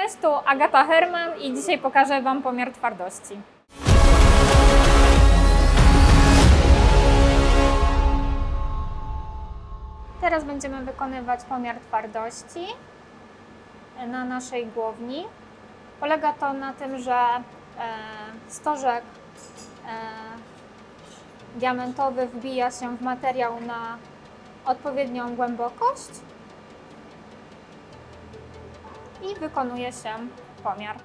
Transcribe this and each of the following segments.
Cześć, tu Agata Herman i dzisiaj pokażę Wam pomiar twardości. Teraz będziemy wykonywać pomiar twardości na naszej głowni. Polega to na tym, że stożek diamentowy wbija się w materiał na odpowiednią głębokość i wykonuje się pomiar.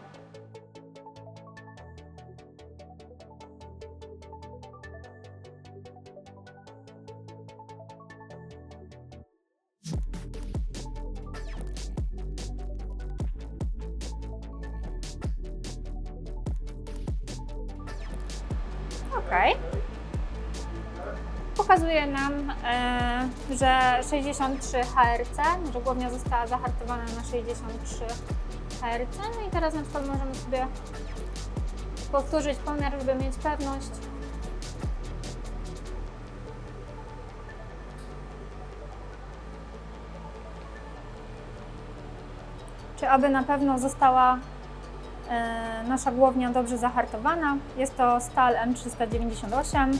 Ok. Pokazuje nam, że 63 Hz, że głownia została zahartowana na 63 Hz. No i teraz na przykład możemy sobie powtórzyć pomiar, żeby mieć pewność. Czy aby na pewno została nasza głownia dobrze zahartowana. Jest to stal M398.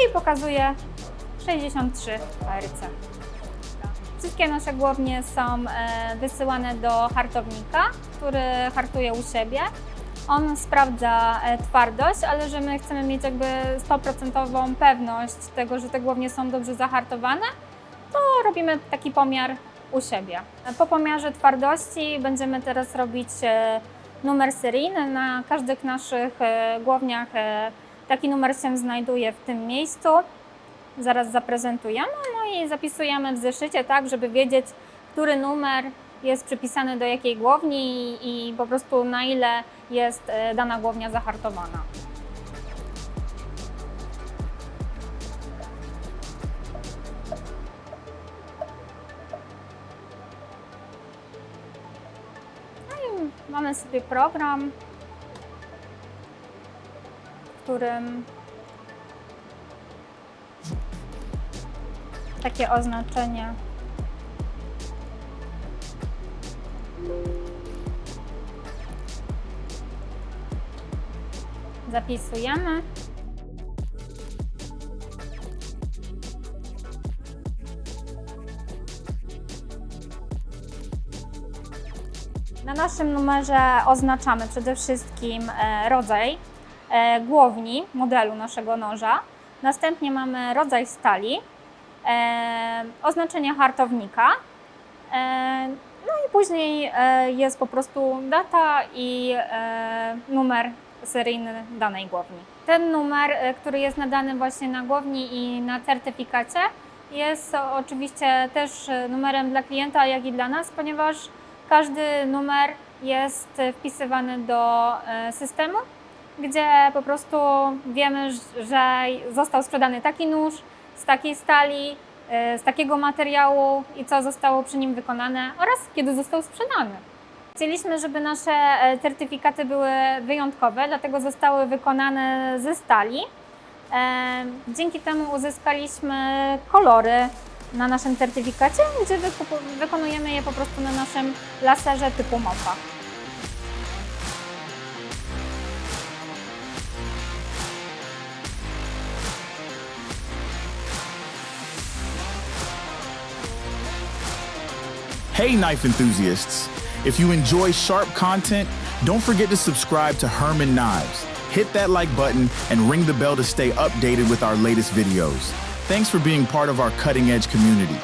I pokazuje 63 Hz. Wszystkie nasze głownie są wysyłane do hartownika, który hartuje u siebie. On sprawdza twardość, ale że my chcemy mieć jakby 100% pewność tego, że te głownie są dobrze zahartowane, to robimy taki pomiar u siebie. Po pomiarze twardości będziemy teraz robić numer seryjny. Na każdych naszych głowniach taki numer się znajduje w tym miejscu. Zaraz zaprezentujemy, no i zapisujemy w zeszycie tak, żeby wiedzieć, który numer jest przypisany do jakiej głowni i po prostu na ile jest dana głownia zahartowana. No i mamy sobie program, w którym takie oznaczenie zapisujemy. Na naszym numerze oznaczamy przede wszystkim rodzaj głowni, modelu naszego noża. Następnie mamy rodzaj stali, oznaczenie hartownika. No i później jest po prostu data i numer seryjny danej głowni. Ten numer, który jest nadany właśnie na głowni i na certyfikacie, jest oczywiście też numerem dla klienta, jak i dla nas, ponieważ każdy numer jest wpisywany do systemu, gdzie po prostu wiemy, że został sprzedany taki nóż z takiej stali, z takiego materiału i co zostało przy nim wykonane oraz kiedy został sprzedany. Chcieliśmy, żeby nasze certyfikaty były wyjątkowe, dlatego zostały wykonane ze stali. Dzięki temu uzyskaliśmy kolory na naszym certyfikacie, gdzie wykonujemy je po prostu na naszym laserze typu MOPA. Hey knife enthusiasts! If you enjoy sharp content, don't forget to subscribe to Herman Knives. Hit that like button and ring the bell to stay updated with our latest videos. Thanks for being part of our cutting edge community.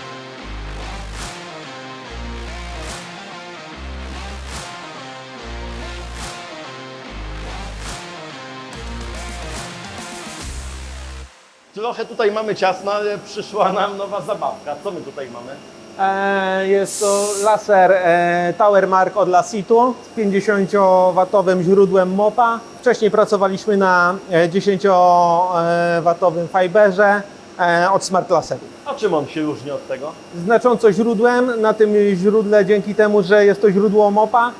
Trochę tutaj mamy ciasno, ale przyszła nam nowa zabawka. Co my tutaj mamy? Jest to laser Tower Mark od Lassitu z 50W źródłem MOPA. Wcześniej pracowaliśmy na 10W fiberze od Smart Laseru. A czym on się różni od tego? Znacząco źródłem. Na tym źródle, dzięki temu, że jest to źródło MOPA,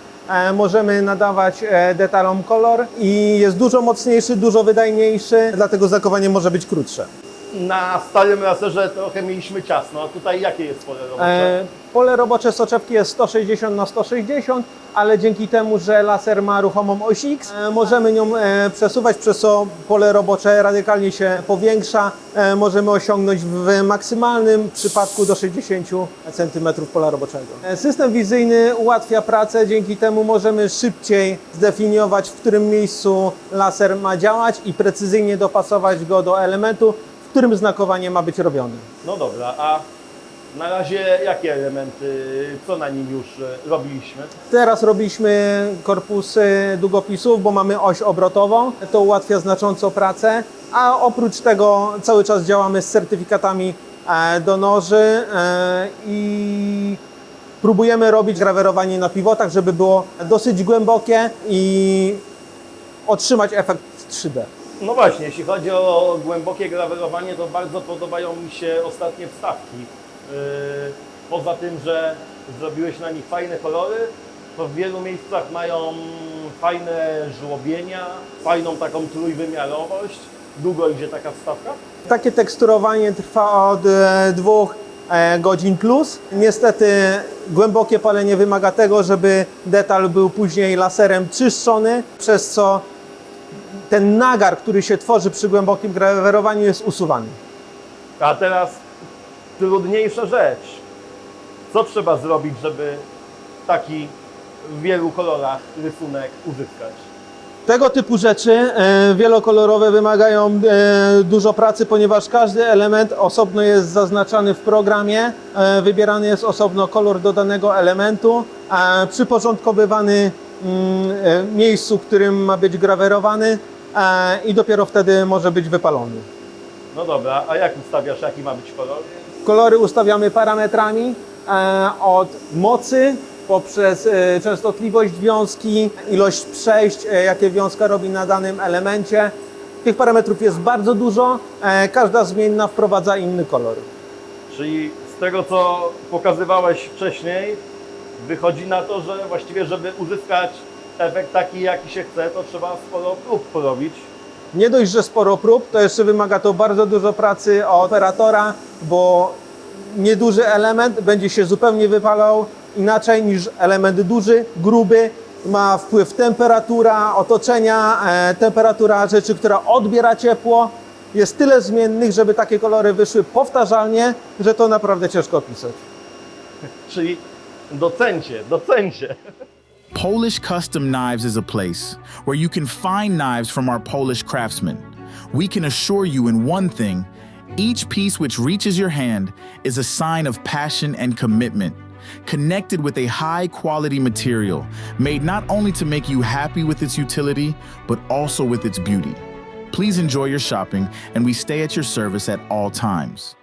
możemy nadawać detalom kolor i jest dużo mocniejszy, dużo wydajniejszy, dlatego znakowanie może być krótsze. Na starym laserze trochę mieliśmy ciasno, a tutaj jakie jest pole robocze? Pole robocze soczewki jest 160 na 160, ale dzięki temu, że laser ma ruchomą oś X, możemy nią przesuwać, przez co pole robocze radykalnie się powiększa. Możemy osiągnąć w maksymalnym przypadku do 60 cm pola roboczego. System wizyjny ułatwia pracę, dzięki temu możemy szybciej zdefiniować, w którym miejscu laser ma działać i precyzyjnie dopasować go do elementu, w którym znakowanie ma być robione. No dobra, a na razie jakie elementy, co na nim już robiliśmy? Teraz robiliśmy korpusy długopisów, bo mamy oś obrotową. To ułatwia znacząco pracę, a oprócz tego cały czas działamy z certyfikatami do noży i próbujemy robić grawerowanie na pivotach, żeby było dosyć głębokie i otrzymać efekt 3D. No właśnie, jeśli chodzi o głębokie grawerowanie, to bardzo podobają mi się ostatnie wstawki. Poza tym, że zrobiłeś na nich fajne kolory, to w wielu miejscach mają fajne żłobienia, fajną taką trójwymiarowość. Długo idzie taka wstawka? Takie teksturowanie trwa od 2 godzin plus. Niestety głębokie palenie wymaga tego, żeby detal był później laserem czyszczony, przez co ten nagar, który się tworzy przy głębokim grawerowaniu, jest usuwany. A teraz trudniejsza rzecz. Co trzeba zrobić, żeby taki w wielu kolorach rysunek uzyskać? Tego typu rzeczy wielokolorowe wymagają dużo pracy, ponieważ każdy element osobno jest zaznaczany w programie, wybierany jest osobno kolor do danego elementu, przyporządkowywany miejscu, w którym ma być grawerowany i dopiero wtedy może być wypalony. No dobra, a jak ustawiasz, jaki ma być kolor? Kolory ustawiamy parametrami od mocy poprzez częstotliwość wiązki, ilość przejść, jakie wiązka robi na danym elemencie. Tych parametrów jest bardzo dużo, każda zmienna wprowadza inny kolor. Czyli z tego, co pokazywałeś wcześniej, wychodzi na to, że właściwie, żeby uzyskać efekt taki, jaki się chce, to trzeba sporo prób porobić. Nie dość, że sporo prób, to jeszcze wymaga to bardzo dużo pracy od operatora, bo nieduży element będzie się zupełnie wypalał inaczej niż element duży, gruby. Ma wpływ temperatura otoczenia, temperatura rzeczy, która odbiera ciepło. Jest tyle zmiennych, żeby takie kolory wyszły powtarzalnie, że to naprawdę ciężko opisać. Czyli docencie. Polish Custom Knives is a place where you can find knives from our Polish craftsmen. We can assure you in one thing, each piece which reaches your hand is a sign of passion and commitment, connected with a high-quality material, made not only to make you happy with its utility, but also with its beauty. Please enjoy your shopping, and we stay at your service at all times.